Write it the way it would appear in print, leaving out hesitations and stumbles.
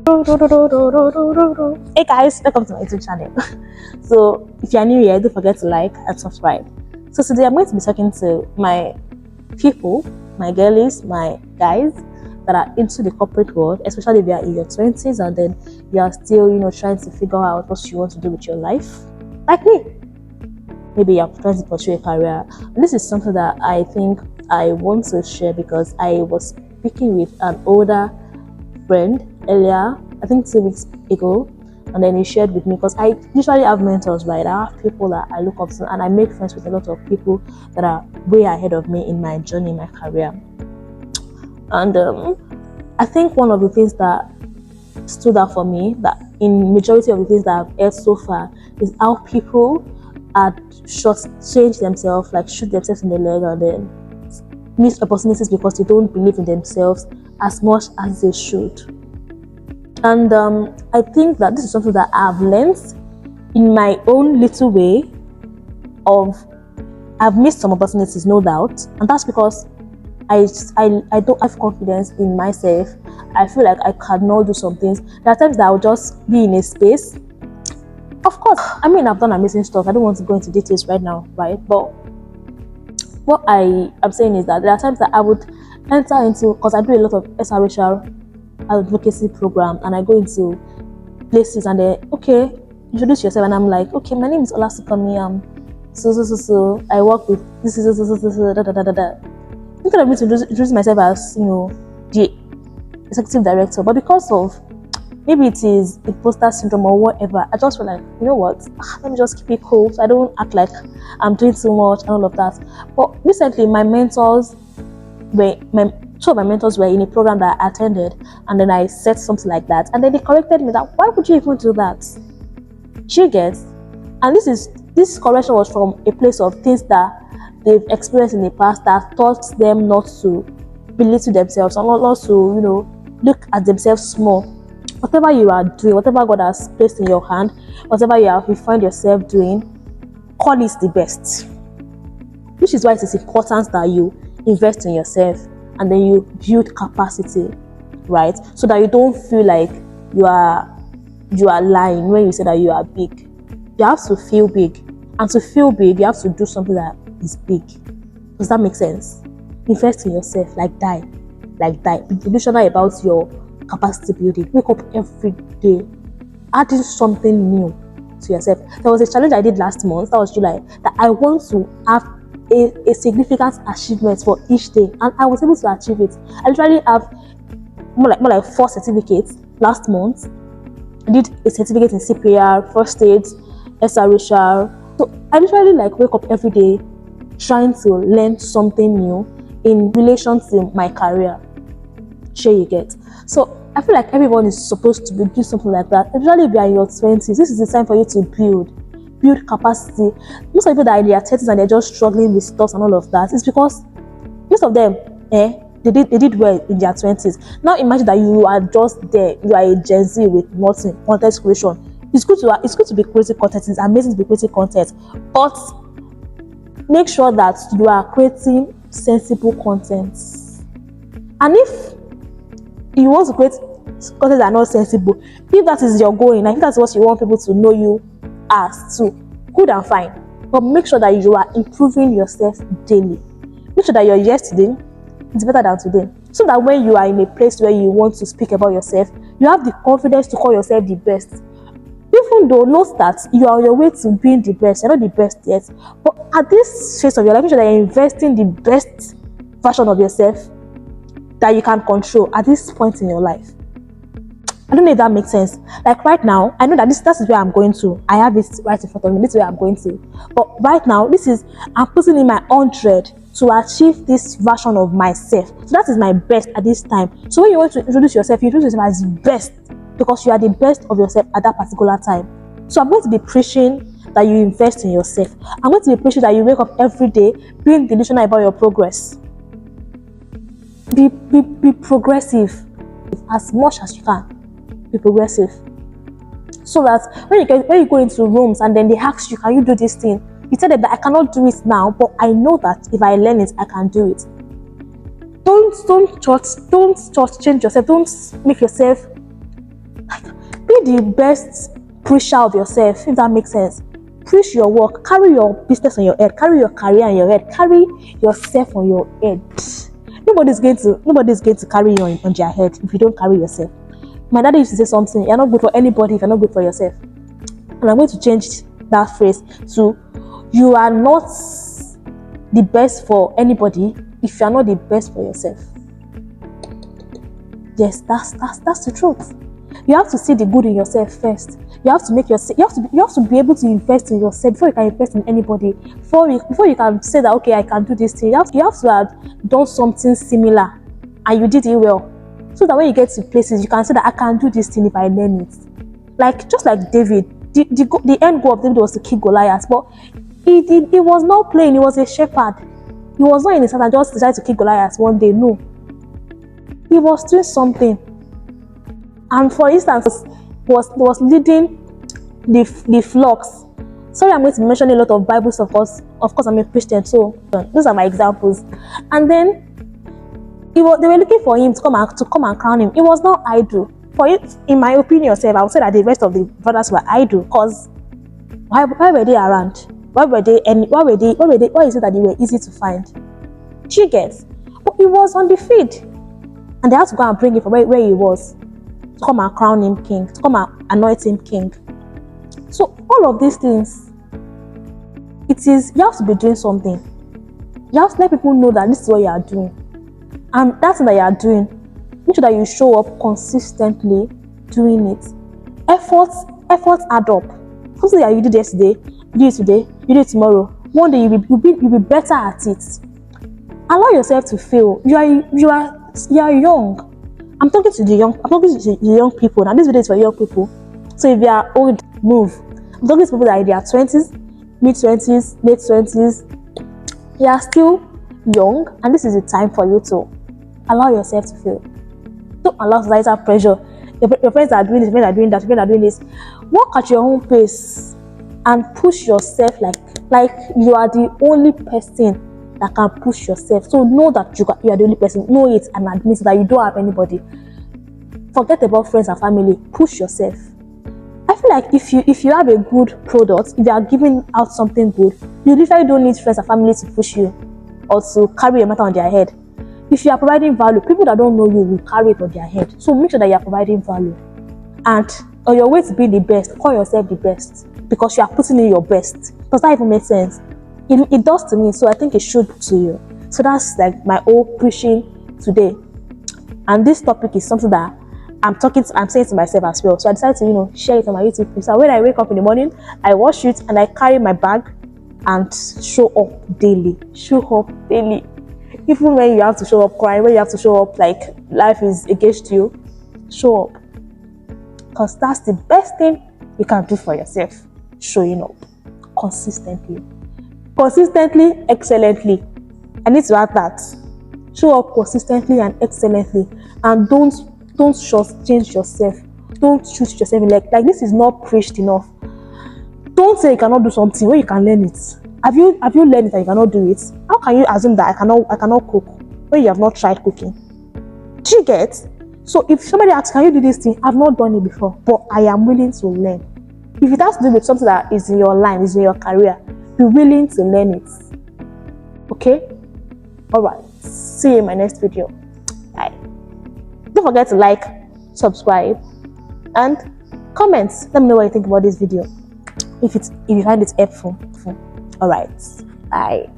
Hey guys, welcome to my YouTube channel. So if you are new here, don't forget to like and subscribe. So today I'm going to be talking to my people, my girlies, my guys that are into the corporate world, especially if you are in your 20s and then you are still, trying to figure out what you want to do with your life. Like me. Maybe you're trying to pursue a career. And this is something that I think I want to share because I was speaking with an older friend earlier, I think 2 weeks ago, and then he shared with me because I usually have mentors, right? I have people that I look up to, and I make friends with a lot of people that are way ahead of me in my journey, in my career. And I think one of the things that stood out for me, that in majority of the things that I've heard so far, is how people had change themselves, like shoot themselves in the leg, and then miss opportunities because they don't believe in themselves as much as they should. And I think that this is something that I've learned in my own little way of I've missed some opportunities, no doubt, and that's because I don't have confidence in myself. I feel like I cannot do some things. There are times that I'll just be in a space. Of course, I mean, I've done amazing stuff. I don't want to go into details right now, right? But what I am saying is that there are times that I would enter into, because I do a lot of SRHR advocacy program, and I go into places and they, okay, introduce yourself, and I'm like, okay, my name is Olasukami, so I work with this da da da da da. Instead of me to introduce myself as, the executive director, but because of maybe it is imposter syndrome or whatever, I just feel like, you know what, let me just keep it cool so I don't act like I'm doing too much and all of that. But recently, my mentors were two of my mentors were in a program that I attended, and then I said something like that, and then they corrected me that why would you even do that? She gets, and this correction was from a place of things that they've experienced in the past that taught them not to belittle themselves or not to look at themselves small. Whatever you are doing, whatever God has placed in your hand, whatever you find yourself doing, call it the best. Which is why it is important that you invest in yourself and then you build capacity, right? So that you don't feel like you are lying when you say that you are big. You have to feel big, and to feel big, you have to do something that is big. Does that make sense? Invest in yourself, like die. Be delusional about your capacity building. Wake up every day, adding something new to yourself. There was a challenge I did last month, that was July, that I want to have a significant achievement for each day, and I was able to achieve it. I literally have more like 4 certificates last month. I did a certificate in CPR, first aid, SRHR. So I literally wake up every day trying to learn something new in relation to my career. Sure you get. So I feel like everyone is supposed to do something like that. Especially if you are in your 20s, this is the time for you to build capacity. Most of people that are in their 30s and they're just struggling with stuff and all of that, it's because most of them, they did well in their 20s. Now imagine that you are just there, you are a Gen Z with nothing, content creation. It's good to be creating content. It's amazing to be creating content, but make sure that you are creating sensible content. And if you want to create content that are not sensible, if that is your goal, I think that's what you want people to know you as too, good and fine. But make sure that you are improving yourself daily. Make sure that your yesterday is better than today, so that when you are in a place where you want to speak about yourself, you have the confidence to call yourself the best. Even though note that you are on your way to being the best, you're not the best yet, but at this phase of your life, make sure that you're investing the best version of yourself that you can control at this point in your life. I don't know if that makes sense. Like right now, I know that that is where I'm going to. I have it right in front of me. This is where I'm going to. But right now, I'm putting in my 100 to achieve this version of myself. So that is my best at this time. So when you want to introduce yourself, you introduce yourself as best because you are the best of yourself at that particular time. So I'm going to be preaching that you invest in yourself. I'm going to be preaching that you wake up every day being delusional about your progress. Be progressive as much as you can. Be progressive, so that when you go into rooms and then they ask you, can you do this thing, you tell them that I cannot do it now, but I know that if I learn it, I can do it. Don't change yourself. Don't make yourself Be the best preacher of yourself, if that makes sense. Preach your work, carry your business on your head, carry your career on your head, carry yourself on your head. Nobody's going to carry you on their head if you don't carry yourself. My daddy used to say something: you're not good for anybody if you're not good for yourself. And I'm going to change that phrase to: you are not the best for anybody if you're not the best for yourself. Yes, that's the truth. You have to see the good in yourself first. You have to make yourself. You have to be able to invest in yourself before you can invest in anybody. Before you can say that, okay, I can do this thing. You have to have done something similar, and you did it well, so that when you get to places, you can say that I can do this thing if I learn it. Like just like David, the end goal of David was to kill Goliath, but he was not playing. He was a shepherd. He was not in his heart and just decided to kill Goliath one day. No, he was doing something. And for instance, was leading the flocks. Sorry, I'm going to mention a lot of Bible stuff because, of course, I'm a Christian, so those are my examples. And then they were looking for him to come and crown him. It was not idle. For it, in my opinion, I would say that the rest of the brothers were idle, because why were they around? Why is it that they were easy to find? She gets, but he was on the field, and they had to go and bring him from where he was, to come and crown him king, to come and anoint him king. So all of these things, you have to be doing something. You have to let people know that this is what you are doing, and that thing that you are doing, make sure that you show up consistently doing it. Efforts add up. Something that you did yesterday, you do it today, you do it tomorrow. One day you'll be better at it. Allow yourself to fail. You are young. I'm talking to the young people. Now this video is for young people. So if you are old, move. I'm talking to people that are in their 20s, mid-20s, late 20s. You are still young, and this is the time for you to allow yourself to fail. Don't allow societal pressure. Your friends are doing this, your friends are doing that, your friends are doing this. Walk at your own pace and push yourself like you are the only person that can push yourself. So know that you are the only person. Know it and admit that you don't have anybody. Forget about friends and family. Push yourself. I feel like if you have a good product, if you are giving out something good, you literally don't need friends and family to push you or to carry your matter on their head. If you are providing value, people that don't know you will carry it on their head. So make sure that you are providing value. And on your way to be the best, call yourself the best, because you are putting in your best. Does that even make sense? It does to me, so I think it should to you. So that's like my whole preaching today. And this topic is something that I'm saying to myself as well. So I decided to, share it on my YouTube page. So when I wake up in the morning, I wash it and I carry my bag and show up daily. Show up daily. Even when you have to show up crying, when you have to show up like life is against you, show up. Because that's the best thing you can do for yourself. Showing up consistently. Consistently, excellently. I need to add that. Show up consistently and excellently. And don't shortchange yourself. Don't shoot yourself in the leg. Like, this is not preached enough. Don't say you cannot do something when you can learn it. Have you learned it and you cannot do it? How can you assume that I cannot cook when you have not tried cooking? Do you get? So if somebody asks, can you do this thing? I've not done it before, but I am willing to learn. If it has to do with something that is in your line, is in your career, be willing to learn it. Okay? Alright. See you in my next video. Bye. Don't forget to like, subscribe, and comment. Let me know what you think about this video. If you find it helpful. Alright. Bye.